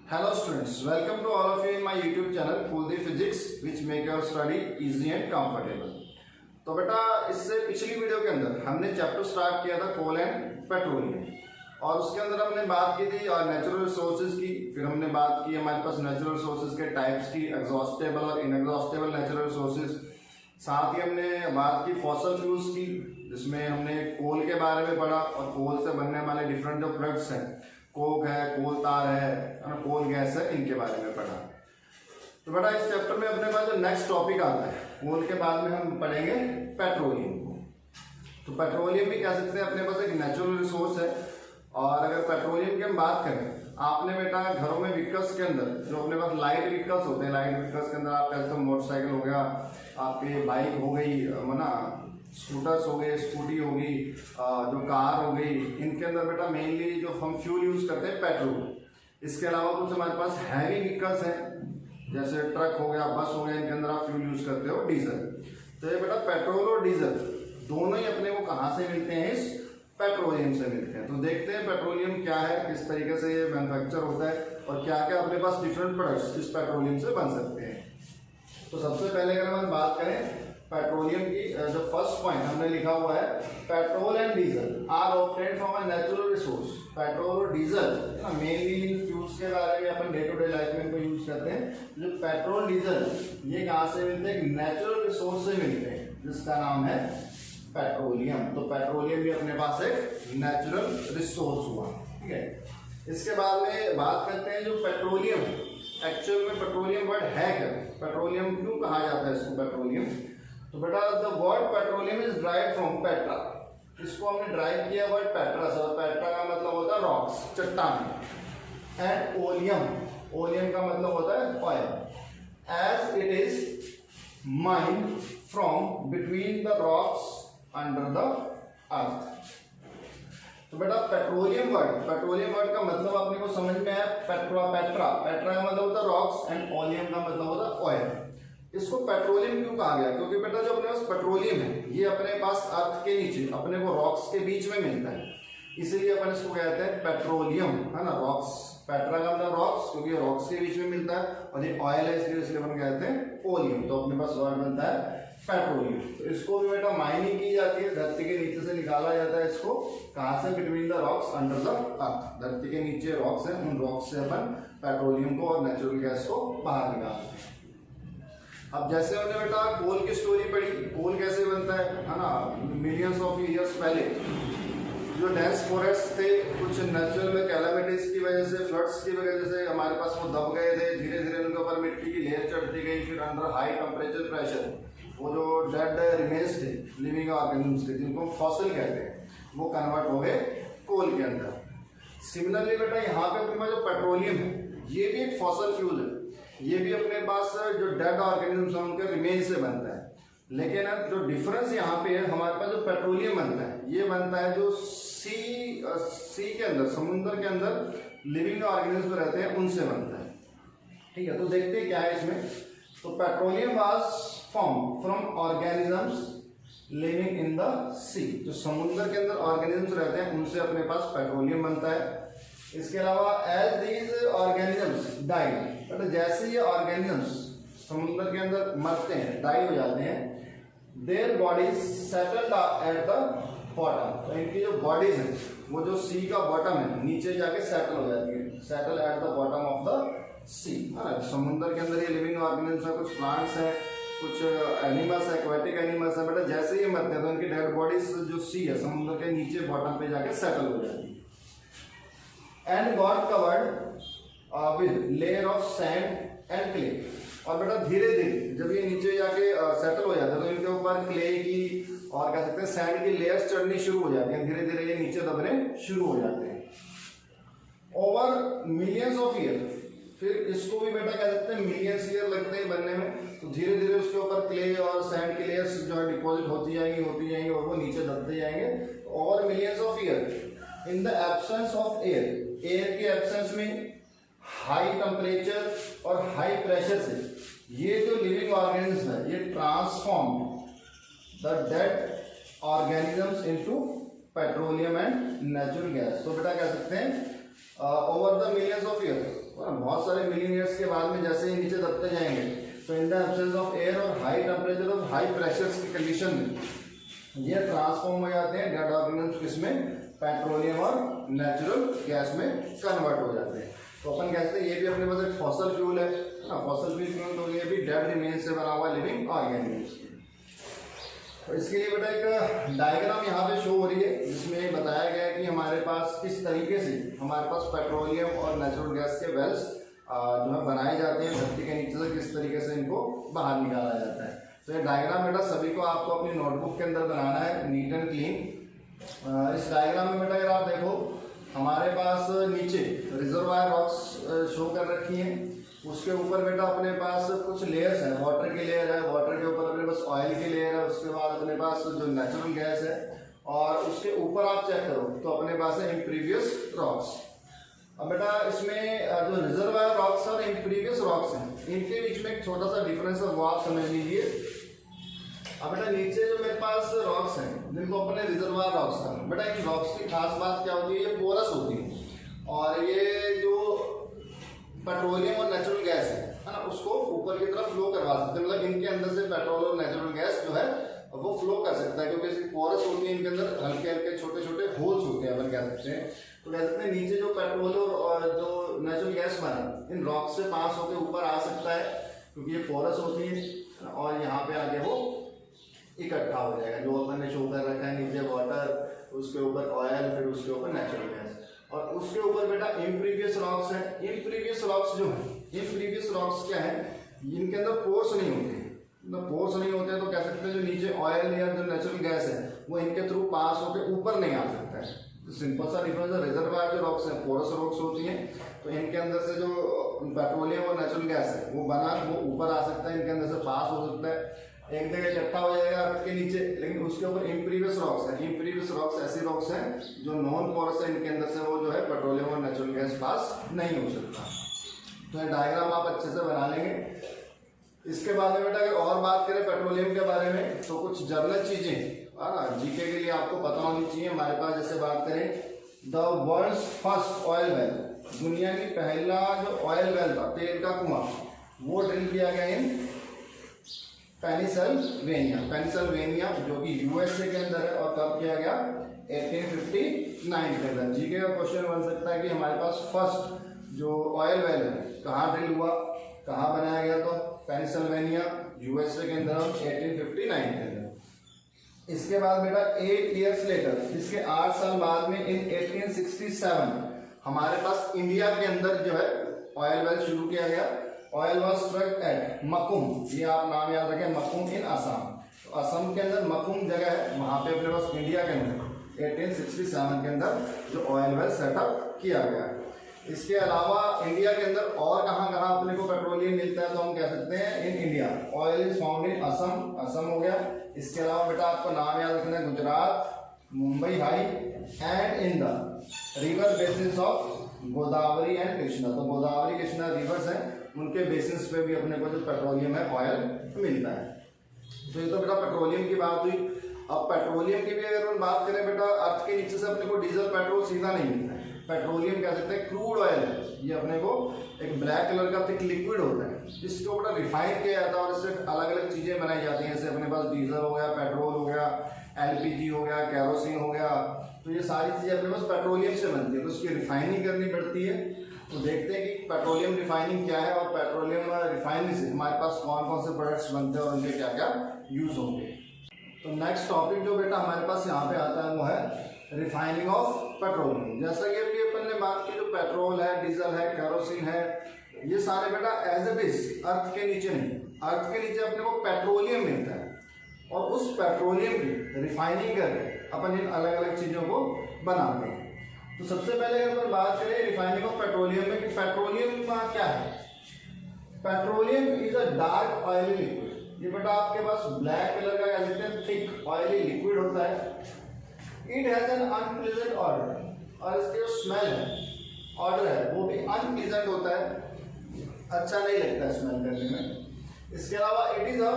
Hello students, welcome to all of you in my YouTube channel Kuldeep Physics which make your study easy and comfortable। तो बेटा इससे पिछली video के अंदर हमने चैप्टर स्टार्ट किया था कोल एंड पेट्रोलियम और उसके अंदर हमने बात की थी और नेचुरल रिसोर्सेज की, फिर हमने बात की हमारे पास नेचुरल रिसोर्सेज के टाइप्स की, एग्जॉस्टेबल और इनएग्जॉस्टेबल नेचुरल रिसोर्सेज। साथ ही हमने बात की फॉसल फ्यूल्स की जिसमें हमने कोल के बारे में पढ़ा और कोल से बनने वाले डिफरेंट जो प्रोडक्ट्स हैं, कोक है, कोल तार है, कोल गैस है, इनके बारे में पढ़ा। तो बेटा इस चैप्टर में अपने पास जो नेक्स्ट टॉपिक आता है कोल के बाद में हम पढ़ेंगे पेट्रोलियम को। तो पेट्रोलियम भी कह सकते हैं अपने पास एक नेचुरल रिसोर्स है। और अगर पेट्रोलियम की हम बात करें, आपने बेटा घरों में व्हीकल्स के अंदर जो अपने पास लाइट व्हीकल्स होते हैं, लाइट व्हीकल्स के अंदर आप कहते हो मोटरसाइकिल हो गया, आपकी बाइक हो गई, ना स्कूटर्स हो गए, स्कूटी हो गई, जो कार हो गई, इनके अंदर बेटा मेनली जो हम फ्यूल यूज करते हैं पेट्रोल। इसके अलावा कुछ हमारे पास हैवी व्हीकल्स हैं जैसे ट्रक हो गया, बस हो गया, इनके अंदर आप फ्यूल यूज करते हो डीजल। तो ये बेटा पेट्रोल और डीजल दोनों ही अपने को कहाँ से मिलते हैं? इस पेट्रोलियम से मिलते हैं। तो देखते हैं पेट्रोलियम क्या है, किस तरीके से ये मैन्युफैक्चर होता है और क्या क्या अपने पास डिफरेंट प्रोडक्ट्स इस पेट्रोलियम से बन सकते हैं। तो सबसे पहले अगर हम बात करें पेट्रोलियम की, जो फर्स्ट पॉइंट हमने लिखा हुआ है, petrol and diesel are obtained from a natural resource. Petrol और डीजल मेनली इन फ्यूल्स के बारे में अपन डे टू डे लाइफ में इनको यूज करते हैं। जो पेट्रोल डीजल ये कहाँ से मिलते हैं? नेचुरल रिसोर्स से मिलते हैं जिसका नाम है पेट्रोलियम। तो पेट्रोलियम भी अपने पास एक नेचुरल रिसोर्स हुआ, ठीक है। इसके बाद में बात करते हैं जो पेट्रोलियम, एक्चुअल में पेट्रोलियम वर्ड है क्या, पेट्रोलियम क्यों कहा जाता है इसको पेट्रोलियम? तो बेटा the word petroleum is drive from Petra. इसको हमने ड्राइव किया वर्ड पेट्रा से, और पेट्रा का मतलब होता है रॉक्स, चट्टान। एंड ओलियम, ओलियम का मतलब होता है oil. As it is mined from between the rocks under the earth. तो बेटा पेट्रोलियम वर्ड का मतलब अपने को समझ में आया। पेट्रा का मतलब होता है रॉक्स एंड ओलियम का मतलब होता है ऑयल। इसको पेट्रोलियम क्यों कहा गया? क्योंकि बेटा जो अपने पास पेट्रोलियम है ये अपने पास अर्थ के नीचे अपने को रॉक्स के बीच में मिलता है, इसीलिए अपन इसको कहते हैं पेट्रोलियम, है ना। रॉक्स, पेट्रा का मतलब रॉक्स क्योंकि रॉक्स के बीच में मिलता है, और ये ऑयल है इसलिए अपन कहते हैं ओलियम। तो अपने पास वर्ड बनता है पेट्रोलियम। तो इसको भी बेटा माइनिंग की जाती है, धरती के नीचे से निकाला जाता है इसको। कहाँ से? Between the rocks under the अर्थ। धरती के नीचे रॉक्स है, उन रॉक्स से अपन पेट्रोलियम को और नेचुरल गैस को बाहर निकालते हैं। अब जैसे हमने बेटा कोल की स्टोरी पढ़ी, कोल कैसे बनता है ना। मिलियंस ऑफ ईयर्स पहले जो डेंस फॉरेस्ट थे, कुछ नेचुरल कैलामिटीज की वजह से, फ्लड्स की वजह से हमारे पास वो दब गए थे। धीरे धीरे उनके ऊपर मिट्टी की लेयर चढ़ती गई, फिर अंडर हाई टेम्परेचर प्रेशर वो जो डेड रिमेन्स थे लिविंग ऑर्गेनिज्म थे जिनको फॉसिल कहते हैं, वो कन्वर्ट हो गए कोल के अंदर। सिमिलरली बेटा यहाँ पे अपने पास जो पेट्रोलियम है ये भी एक फॉसिल फ्यूल है। ये भी अपने पास जो डेड ऑर्गेनिज्म है उनके रिमेन से बनता है। लेकिन जो डिफरेंस यहाँ पे है, हमारे पास जो पेट्रोलियम बनता है ये बनता है जो सी के अंदर, समुद्र के अंदर लिविंग ऑर्गेनिज्म रहते हैं उनसे बनता है, ठीक है। तो देखते हैं क्या है इसमें। तो petroleum was form from organisms living in the sea. जो समुद्र के अंदर ऑर्गेनिजम्स रहते हैं उनसे अपने पास पेट्रोलियम बनता है। इसके अलावा एज दीज ऑर्गेनिजम्स डाइड, मतलब जैसे ये ऑर्गेनिजम्स समुद्र के अंदर मरते हैं, डाई हो जाते हैं, their bodies settled at the bottom. तो इनकी जो बॉडीज है वो जो सी का बॉटम है नीचे जाके सेटल हो जाती है, settle at the bottom of the sea. समुद्र के अंदर ये लिविंग ऑर्गेनिजम्स है, कुछ प्लांट्स है, कुछ एनिमल्स है, एक्वेटिक एनिमल्स है। बेटा जैसे ही मरते हैं तो इनकी डेड बॉडीज जो सी है समुद्र के नीचे बॉटम पे जाके सेटल हो जाती है। And got covered with layer of sand and clay. और बेटा धीरे धीरे जब ये नीचे जाके सेटल हो जाता है तो इनके ऊपर क्ले की और कह सकते हैं सैंड की लेयर्स चढ़नी शुरू हो जाती हैं, धीरे धीरे ये नीचे दबने शुरू हो जाते हैं ओवर मिलियंस ऑफ ईयर। फिर इसको भी बेटा कह सकते हैं मिलियंस ईयर लगते हैं बनने में। तो धीरे धीरे उसके ऊपर क्ले और सैंड की लेयर्स जो है डिपॉजिट होती जाएंगी और वो नीचे दबते जाएंगे। Over millions of year in the absence of air, air के एब्सेंस में हाई टेम्परेचर और हाई प्रेशर से ये जो लिविंग ऑर्गेनिज्म है ये transform the dead organisms into petroleum and natural gas. तो बेटा कह सकते हैं over the millions of year बहुत सारे मिलियन ईयर्स के बाद में जैसे ही नीचे दबते जाएंगे तो in the absence of air और हाई टेम्परेचर और हाई प्रेशर्स की कंडीशन में ये ट्रांसफॉर्म हो जाते हैं डेड ऑर्गेनिज्म किसमें, पेट्रोलियम और नेचुरल गैस में कन्वर्ट हो जाते हैं। तो अपन कहते हैं ये भी अपने पास एक फॉसल फ्यूल है ना, फॉसल फ्यूल तो ये भी डेड रिमेन से बना हुआ लिविंग ऑर्गेनिज्म। तो इसके लिए बेटा एक डायग्राम यहाँ पे शो हो रही है जिसमें बताया गया है कि हमारे पास किस तरीके से हमारे पास पेट्रोलियम और नेचुरल गैस के वेल्स जो है बनाए जाते हैं धरती के नीचे से, किस तरीके से इनको बाहर निकाला जाता है। तो ये डायग्राम बेटा सभी को आपको अपनी नोटबुक के अंदर बनाना है नीट एंड क्लीन। इस डायग्राम में बेटा अगर आप देखो हमारे पास नीचे रिजर्वायर रॉक्स शो कर रखी हैं, उसके ऊपर बेटा अपने पास कुछ लेयर्स हैं, वाटर की लेयर है, वाटर के ऊपर अपने पास ऑयल की लेयर है, उसके बाद अपने पास जो नेचुरल गैस है, और उसके ऊपर आप चेक करो तो अपने पास है इम्प्रीवियस रॉक्स। अब बेटा इसमें जो रिजर्वायर रॉक्स और इम्प्रीवियस रॉक्स हैं इनके बीच में एक छोटा सा डिफरेंस है वो आप समझ लीजिए। अब बेटा नीचे जो मेरे पास रॉक्स हैं जिनको अपने रिजर्वायर रॉक्स का, बेटा इन रॉक्स की खास बात क्या होती है, ये पोरस होती है और ये जो पेट्रोलियम और नेचुरल गैस है ना उसको ऊपर की तरफ फ्लो करवा सकते हैं, मतलब इनके अंदर से पेट्रोल और नेचुरल गैस जो है वो फ्लो कर सकता है क्योंकि इसकी पोरस होती है, इनके अंदर हल्के हल्के छोटे छोटे होल्स होते हैं अपन कह सकते हैं। तो कह सकते हैं नीचे जो पेट्रोल और जो नेचुरल गैस बना इन रॉक से पास होकर ऊपर आ सकता है क्योंकि ये पोरस होती है और यहाँ पे आके वो इकट्ठा हो जाएगा। जो अपन ने शो कर रखा है नीचे वाटर, उसके ऊपर ऑयल, फिर उसके ऊपर नेचुरल गैस और उसके ऊपर बेटा इम्प्रीवियस रॉक्स है। इम्प्रीवियस रॉक्स जो है, इम्प्रीवियस रॉक्स क्या है, इनके अंदर पोर्स नहीं होते, मतलब पोर्स नहीं होते तो कह सकते हैं जो नीचे ऑयल या जो नेचुरल गैस है वो इनके थ्रू पास होकर ऊपर नहीं आ सकता है। तो सिंपल सा डिफरेंस है, रिजर्वायर जो रॉक्स हैं पोरस रॉक्स होती हैं तो इनके अंदर से जो पेट्रोलियम और नेचुरल गैस है वो बना वो ऊपर आ सकता है, इनके अंदर से पास हो सकता है, एक जगह इकट्ठा हो जाएगा अर्थ के नीचे। लेकिन उसके ऊपर इम्प्रीवियस रॉक्स है, इम्प्रीवियस रॉक्स ऐसी रॉक्स हैं जो नॉन पोरस है, इनके अंदर से वो जो है पेट्रोलियम और नेचुरल गैस पास नहीं हो सकता। तो ये डायग्राम आप अच्छे से बना लेंगे। इसके बाद में बेटा अगर और बात करें पेट्रोलियम के बारे में तो कुछ जनरल चीजें है ना जीके के लिए आपको पता होनी चाहिए हमारे पास। जैसे बात करें the world's first oil well, दुनिया की पहला जो ऑयल वेल था तेल का कुआं वो ड्रिल किया गया इन पेनिसिल्वेनिया, पेनिसिल्वेनिया जो कि यूएसए के अंदर है और कब किया गया 1859 के अंदर। जीके का क्वेश्चन बन सकता है कि हमारे पास फर्स्ट जो ऑयल वेल है कहाँ ड्रिल हुआ, कहाँ बनाया गया, तो पेनिसिल्वेनिया यूएसए के अंदर 1859 के अंदर। इसके बाद बेटा 8 years लेटर, इसके 8 साल बाद में इन 1867 हमारे पास इंडिया के अंदर जो है ऑयल वेल शुरू किया गया। Oil was struck at Makum, ये आप नाम याद रखें, मकुम इन असम। तो असम के अंदर मकुम जगह है, वहां पे अपने पास इंडिया के अंदर 1867 के अंदर जो ऑयल वेल सेटअप किया गया है। इसके अलावा इंडिया के अंदर और कहाँ कहाँ अपने को पेट्रोलियम मिलता है तो हम कह सकते हैं in India oil is found in Assam, Assam हो गया। इसके अलावा बेटा आपको नाम याद रखना है Gujarat, Mumbai high and in the river basis of Godavari and Krishna. तो गोदावरी कृष्णा रिवर्स हैं उनके बेसिस पे भी अपने को जो पेट्रोलियम है ऑयल मिलता है। तो ये तो बेटा पेट्रोलियम की बात हुई। अब पेट्रोलियम की भी अगर हम बात करें बेटा अर्थ के नीचे से अपने को डीजल पेट्रोल सीधा नहीं मिलता है। पेट्रोलियम कह सकते हैं क्रूड ऑयल है, ये अपने को एक ब्लैक कलर का थिक लिक्विड होता है जिसको बेटा रिफाइन किया जाता है और इससे अलग अलग चीजें बनाई जाती हैं। जैसे अपने पास डीजल हो गया, पेट्रोल हो गया, एलपीजी हो गया, केरोसिन हो गया, तो ये सारी चीजें अपने पास पेट्रोलियम से बनती है। तो उसकी रिफाइनिंग करनी पड़ती है। तो देखते हैं कि पेट्रोलियम रिफाइनिंग क्या है और पेट्रोलियम रिफाइनिंग से हमारे पास कौन कौन से प्रोडक्ट्स बनते हैं और उनके क्या क्या यूज होंगे। तो नेक्स्ट टॉपिक जो बेटा हमारे पास यहाँ पे आता है वो है रिफाइनिंग ऑफ पेट्रोलियम। जैसा कि अभी अपन ने बात की जो पेट्रोल है, डीजल है, केरोसिन है, ये सारे बेटा एज इट इज अर्थ के नीचे नहीं, अर्थ के नीचे अपने को पेट्रोलियम मिलता है और उस पेट्रोलियम की रिफाइनिंग करके अपन इन अलग अलग चीजों को बनाते हैं। तो सबसे पहले अगर अपन बात करें रिफाइनिंग ऑफ पेट्रोलियम में कि पेट्रोलियम क्या है। Petroleum is a dark oily liquid. ये बेटा आपके पास ब्लैक कलर का कह सकते हैं थिक ऑयली लिक्विड होता है। It has an unpleasant order और इसके जो स्मेल है, ऑर्डर है वो भी अनप्लीजेंट होता है, अच्छा नहीं लगता है स्मेल करने में। इसके अलावा it is a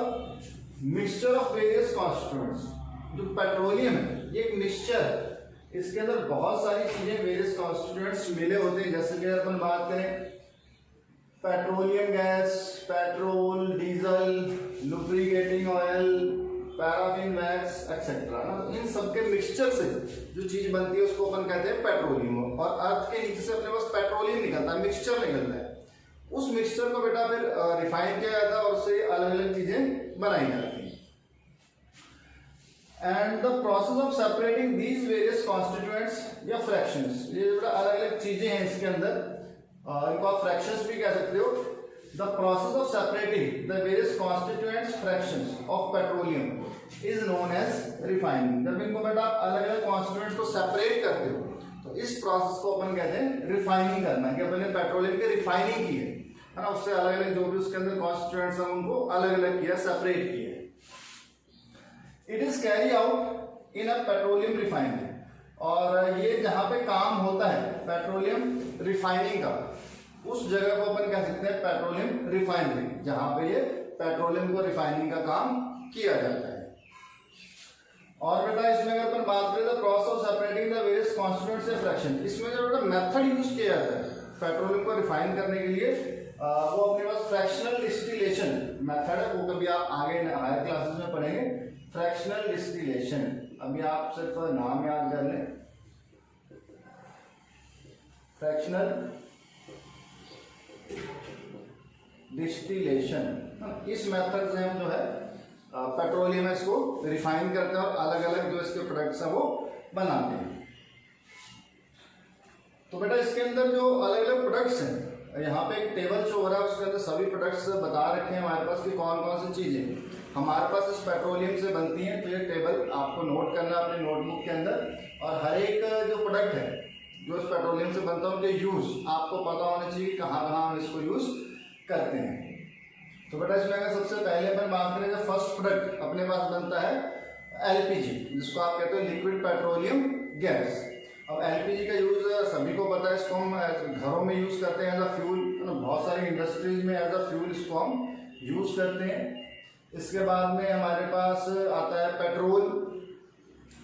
mixture of various constituents. जो पेट्रोलियम है ये एक मिक्सचर है, इसके अंदर बहुत सारी चीजें वेरियस कॉन्स्टिट्यूएंट्स मिले होते हैं। जैसे कि अपन बात करें petroleum gas, petrol, diesel, lubricating oil, paraffin wax etcetera ना, इन सबके मिक्सचर से जो चीज बनती है उसको अपन कहते हैं पेट्रोलियम। और अर्थ के नीचे से अपने पास पेट्रोलियम निकलता है, मिक्सचर निकलता है। उस मिक्सचर को बेटा फिर रिफाइन किया जाता है और उससे अलग अलग चीजें बनाई जाती हैं। And the process of separating these various constituents या फ्रैक्शंस, ये बेटा अलग अलग चीजें हैं इसके अंदर, इनको आप फ्रैक्शंस भी कह सकते हो। The process of separating the various constituents fractions of petroleum is known as refining. जब इनको बेटा आप अलग अलग कॉन्स्टिट्यूएंट्स को सेपरेट करते हो तो इस प्रोसेस को अपन कहते हैं रिफाइनिंग करना, कि अपन ने पेट्रोलियम की रिफाइनिंग की है ना, उससे अलग अलग जो भी उसके अंदर कॉन्स्टिट्यूएंट्स हैं उनको अलग अलग किया, सेपरेट किया। It is carry out in a petroleum refinery, और ये जहां पे काम होता है पेट्रोलियम रिफाइनिंग का, उस जगह को अपन कह सकते हैं पेट्रोलियम रिफाइनरी, जहां पे ये पेट्रोलियम को रिफाइनिंग का काम किया जाता है। और बेटा इसमें अगर अपन बात करें तो process of separating the various constituents या फ्रैक्शन, इसमें जो बेटा मेथड यूज किया जाता है पेट्रोलियम को रिफाइन करने के लिए, वो अपने पास फ्रैक्शनल डिस्टिलेशन मेथड है, वो कभी आप आगे हायर क्लासेस में पढ़ेंगे। फ्रैक्शनल डिस्टिलेशन, अभी आप सिर्फ नाम याद कर लें, फ्रैक्शनल डिस्टिलेशन। इस मेथड से हम जो है पेट्रोलियम है इसको रिफाइन करते हैं और अलग अलग जो इसके प्रोडक्ट्स हैं वो बनाते हैं। तो बेटा इसके अंदर जो अलग अलग प्रोडक्ट्स हैं, यहाँ पे एक टेबल शो हो रहा है, उसके अंदर सभी प्रोडक्ट्स बता रखे हैं हमारे पास कि कौन कौन सी चीजें हमारे पास इस पेट्रोलियम से बनती हैं। तो ये टेबल आपको नोट करना है अपने नोटबुक के अंदर, और हर एक जो प्रोडक्ट है जो इस पेट्रोलियम से बनता है उनके यूज आपको पता होना चाहिए कहाँ कहाँ हम इसको यूज करते हैं। तो बेटा इसमें अगर सबसे पहले अपन बात करें, फर्स्ट प्रोडक्ट अपने पास बनता है एलपीजी, जिसको आप कहते हैं लिक्विड पेट्रोलियम गैस। अब एलपीजी का यूज सभी को पता है, इसको हम घरों में यूज करते हैं एज अ फ्यूल, बहुत सारी इंडस्ट्रीज में एज अ फ्यूल इसको हम यूज करते हैं। इसके बाद में हमारे पास आता है पेट्रोल।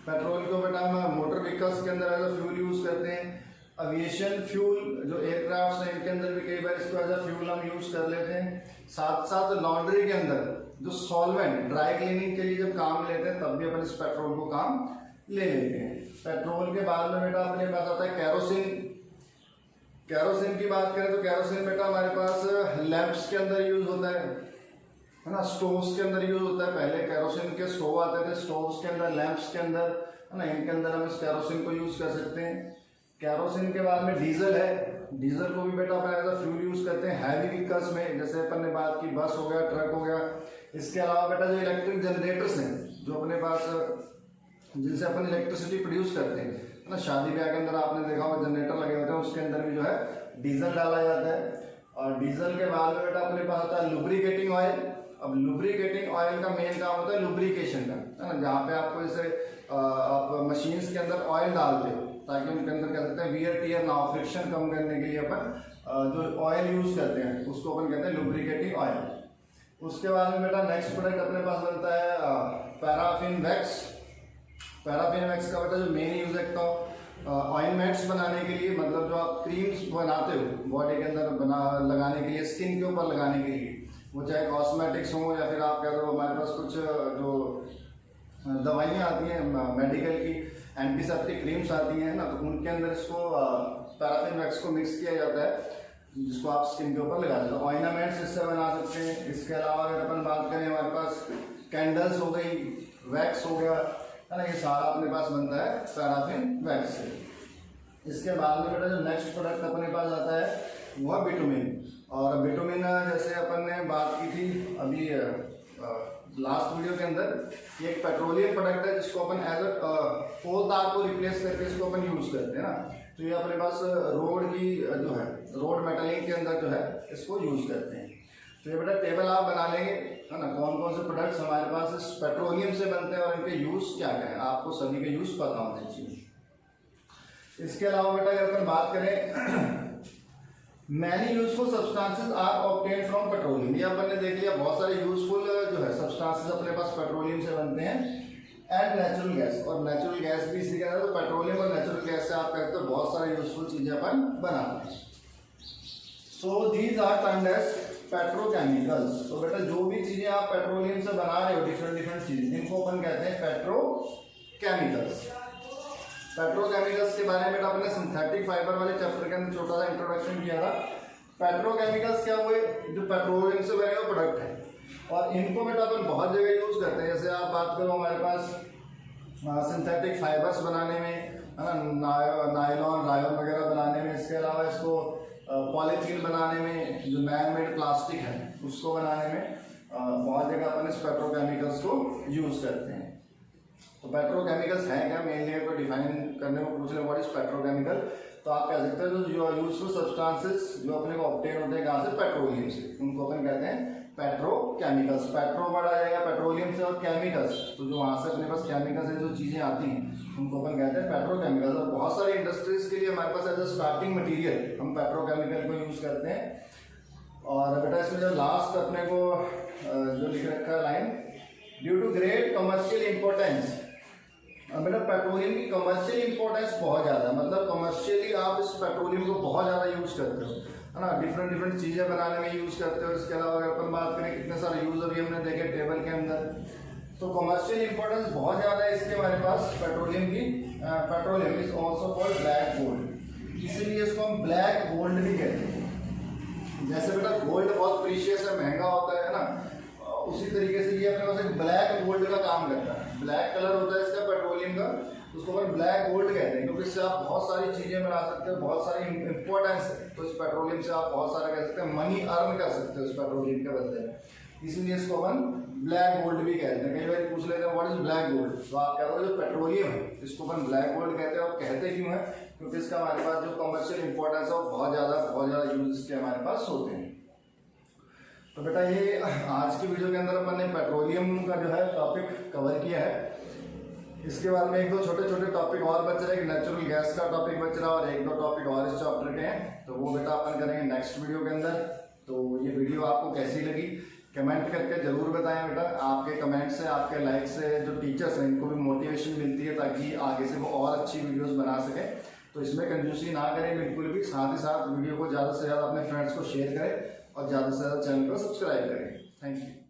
पेट्रोल को बेटा हम मोटर व्हीकल्स के अंदर एज अ फ्यूल यूज करते हैं। एविएशन फ्यूल जो एयरक्राफ्ट हैं इनके अंदर भी कई बार इसको एज अ फ्यूल हम यूज कर लेते हैं। साथ साथ लॉन्ड्री के अंदर जो सॉल्वेंट ड्राई क्लीनिंग के लिए जब काम लेते हैं तब भी अपन इस पेट्रोल को काम ले लेते हैं। पेट्रोल के बाद में बेटा अपने पास आता है कैरोसिन। कैरोसिन की बात करें तो कैरोसिन बेटा हमारे पास लैंप्स के अंदर यूज होता है ना, स्टोव्स के अंदर यूज होता है। पहले कैरोसिन के स्टोव आते थे, स्टोव्स के अंदर, लैंप्स के अंदर, है ना, इनके अंदर हम इस कैरोसिन को यूज कर सकते हैं। कैरोसिन के बाद में डीजल है। डीजल को भी बेटा अपन एज अ फ्यूल यूज करते हैं हैवी व्हीकल्स में, जैसे अपन ने बात की बस हो गया, ट्रक हो गया। इसके अलावा बेटा जो इलेक्ट्रिक जनरेटर्स हैं जो अपने पास, जिनसे अपन इलेक्ट्रिसिटी प्रोड्यूस करते हैं, है ना, शादी ब्याह के अंदर आपने देखा होगा जनरेटर लगे होते हैं, उसके अंदर भी जो है डीजल डाला जाता है। और डीजल के बाद में बेटा अपने पास आता है लुब्रिकेटिंग ऑयल। अब लुब्रिकेटिंग ऑयल का मेन काम होता है लुब्रिकेशन का, है ना, जहाँ पे आपको जैसे आप मशीन्स के अंदर ऑयल डालते हो ताकि उनके अंदर क्या कहते हैं वियर टियर ना हो, फ्रिक्शन कम करने के लिए अपन जो ऑयल यूज करते हैं उसको अपन कहते हैं लुब्रिकेटिंग ऑयल। उसके बाद में बेटा नेक्स्ट प्रोडक्ट अपने पास बनता है पैराफिन वैक्स। पैराफिन वैक्स का बेटा जो मेन यूज है तो ऑइलमेंट्स बनाने के लिए, मतलब जो आप क्रीम्स बनाते हो बॉडी के अंदर बना लगाने के लिए, स्किन के ऊपर लगाने के लिए, वो चाहे कॉस्मेटिक्स हो या फिर आप कह दो हमारे पास कुछ जो दवाइयाँ आती हैं मेडिकल की, एंटीसेप्टिक क्रीम्स आती हैं ना, तो उनके अंदर इसको पैराफिन वैक्स को मिक्स किया जाता है जिसको आप स्किन के ऊपर लगा देते हो। ऑर्नामेंट्स इससे बना सकते हैं। इसके अलावा अगर अपन बात करें हमारे पास कैंडल्स हो गई, वैक्स हो गया, है ना, ये सारा अपने पास बनता है पैराफिन वैक्स से। इसके बाद में बेटा जो नेक्स्ट प्रोडक्ट अपने पास आता है वो है बिटुमिन। और बिटुमिन जैसे अपन ने बात की थी अभी लास्ट वीडियो के अंदर, ये एक पेट्रोलियम प्रोडक्ट है जिसको अपन एज अ कोल तार को रिप्लेस करके इसको अपन यूज करते हैं ना, तो ये अपने पास रोड की जो है रोड मेटलिंग के अंदर जो है इसको यूज करते हैं। तो ये बेटा टेबल आप बना लेंगे, है ना, कौन कौन से प्रोडक्ट्स हमारे पास इस पेट्रोलियम से बनते हैं और इनके यूज क्या क्या है, आपको सभी के यूज पता होने चाहिए। इसके अलावा बेटा अगर अपन बात करें many useful substances are obtained from petroleum. ये अपन ने देख लिया बहुत सारे यूजफुल जो है सब्सटेंसेस अपने पास पेट्रोलियम से बनते हैं। एंड नेचुरल गैस, और नेचुरल गैस भी इसी के अंदर, तो पेट्रोलियम और नेचुरल गैस से आप कहते हो बहुत सारी यूजफुल चीजें अपन बनाते हैं। So these are termed as petrochemicals. तो बेटा जो भी चीजें आप पेट्रोलियम से बना रहे हो, डिफरेंट डिफरेंट चीजें, इनको अपन कहते हैं पेट्रोकेमिकल्स। पेट्रोकेमिकल्स के बारे में अपने सिंथेटिक फाइबर वाले चैप्टर के अंदर छोटा सा इंट्रोडक्शन किया था। पेट्रोकेमिकल्स क्या हुए, जो पेट्रोलियम से बने हुए प्रोडक्ट है, और इनको बेटा अपन बहुत जगह यूज करते हैं। जैसे आप बात करो हमारे पास सिंथेटिक फाइबर्स बनाने में, है ना, नायलॉन रायन वगैरह बनाने में, इसके अलावा इसको पॉलीथीन बनाने में, जो मैन मेड प्लास्टिक है उसको बनाने में बहुत जगह अपन इस पेट्रोकेमिकल्स को यूज करते हैं। तो पेट्रोकेमिकल्स हैं क्या, मेनली अगर डिफाइन करने को पूछ रहे व्हाट इज पेट्रोकेमिकल, तो आप कह सकते हैं जो यूजफुल सब्सटेंसेस जो अपने को ऑब्टेन होते हैं कहाँ से, पेट्रोलियम से, उनको अपन कहते हैं पेट्रोकेमिकल्स। पेट्रो वर्ड आ जाएगा पेट्रोलियम से, और केमिकल्स तो जो वहाँ से अपने पास केमिकल्स है, जो चीजें आती हैं उनको अपन कहते हैं पेट्रोकेमिकल्स। और बहुत सारी इंडस्ट्रीज के लिए हमारे पास एज अ स्टार्टिंग मटीरियल हम पेट्रोकेमिकल को यूज करते हैं। और बेटा इसमें जो लास्ट अपने को जो लिख रखा है line, due to great commercial importance. बेटा पेट्रोलियम की कमर्शियल इंपॉर्टेंस बहुत ज़्यादा है, मतलब कमर्शियली आप इस पेट्रोलियम को बहुत ज़्यादा यूज करते हो, है ना, डिफरेंट डिफरेंट चीज़ें बनाने में यूज करते हो। इसके अलावा अगर अपन बात करें कितने सारे यूज अभी हमने देखे टेबल के अंदर, तो कमर्शियल इंपॉर्टेंस बहुत ज़्यादा है इसके हमारे पास पेट्रोलियम की। Petroleum is also called black gold, इसीलिए इसको हम ब्लैक गोल्ड भी कहते हैं। जैसे बेटा गोल्ड बहुत प्रीशियस है, महंगा होता है ना, उसी तरीके से ये अपने पास एक ब्लैक गोल्ड का काम करता है। ब्लैक कलर होता है इसका पेट्रोलियम का, उसको अपन ब्लैक गोल्ड कहते हैं, क्योंकि इससे आप बहुत सारी चीजें बना सकते हो, बहुत सारी इंपॉर्टेंस है। तो इस पेट्रोलियम से आप बहुत सारा कह सकते हैं, मनी अर्न कर सकते हो इस पेट्रोलियम के बदले में, इसीलिए इसको अपन ब्लैक गोल्ड भी कहते हैं। कई बार पूछ लेते हैं व्हाट इज ब्लैक गोल्ड, तो आप कहते हो जो पेट्रोलियम है इसको अपन ब्लैक गोल्ड कहते हैं। और कहते क्यों है, क्योंकि इसका हमारे पास जो कमर्शियल इंपॉर्टेंस है वो बहुत ज्यादा यूज इसके हमारे पास होते हैं। तो बेटा ये आज की वीडियो के अंदर अपन ने पेट्रोलियम का जो है टॉपिक कवर किया है। इसके बाद में एक दो छोटे छोटे टॉपिक और बच रहे हैं, नेचुरल गैस का टॉपिक बच रहा है, और एक दो टॉपिक और इस चैप्टर के हैं, तो वो बेटा अपन करेंगे नेक्स्ट वीडियो के अंदर। तो ये वीडियो आपको कैसी लगी कमेंट करके जरूर बताएं बेटा। आपके कमेंट से, आपके लाइक से जो टीचर्स हैं इनको भी मोटिवेशन मिलती है, ताकि आगे से वो और अच्छी वीडियोस बना सकें। तो इसमें कंजूसी ना करें बिल्कुल भी, साथ ही साथ वीडियो को ज़्यादा से ज़्यादा अपने फ्रेंड्स को शेयर करें, और ज़्यादा से ज़्यादा चैनल को सब्सक्राइब करें। Thank you.